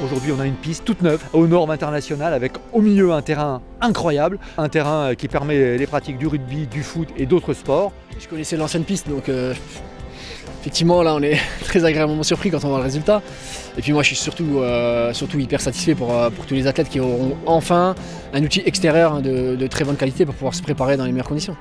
Aujourd'hui, on a une piste toute neuve aux normes internationales avec au milieu un terrain incroyable, un terrain qui permet les pratiques du rugby, du foot et d'autres sports. Je connaissais l'ancienne piste, donc effectivement là on est très agréablement surpris quand on voit le résultat. Et puis moi je suis surtout hyper satisfait pour tous les athlètes qui auront enfin un outil extérieur de très bonne qualité pour pouvoir se préparer dans les meilleures conditions.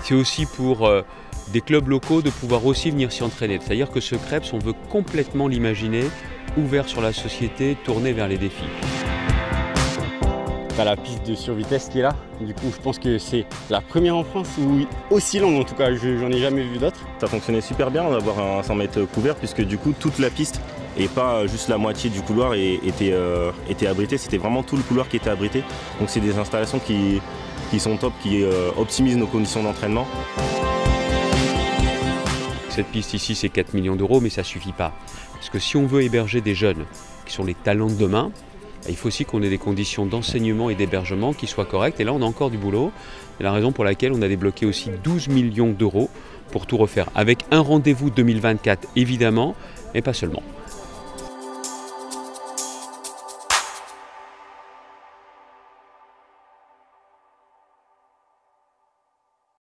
C'est aussi pour des clubs locaux de pouvoir aussi venir s'y entraîner. C'est-à-dire que ce Krebs, on veut complètement l'imaginer ouvert sur la société, tourné vers les défis. T'as la piste de survitesse qui est là. Du coup, je pense que c'est la première en France ou aussi longue, en tout cas, j'en ai jamais vu d'autres. Ça fonctionnait super bien d'avoir un 100 mètres couvert puisque du coup, toute la piste et pas juste la moitié du couloir était abritée. C'était vraiment tout le couloir qui était abrité. Donc c'est des installations qui sont top, qui optimisent nos conditions d'entraînement. Cette piste ici, c'est 4 millions d'euros, mais ça ne suffit pas. Parce que si on veut héberger des jeunes qui sont les talents de demain, il faut aussi qu'on ait des conditions d'enseignement et d'hébergement qui soient correctes. Et là, on a encore du boulot. C'est la raison pour laquelle on a débloqué aussi 12 millions d'euros pour tout refaire. Avec un rendez-vous 2024, évidemment, mais pas seulement.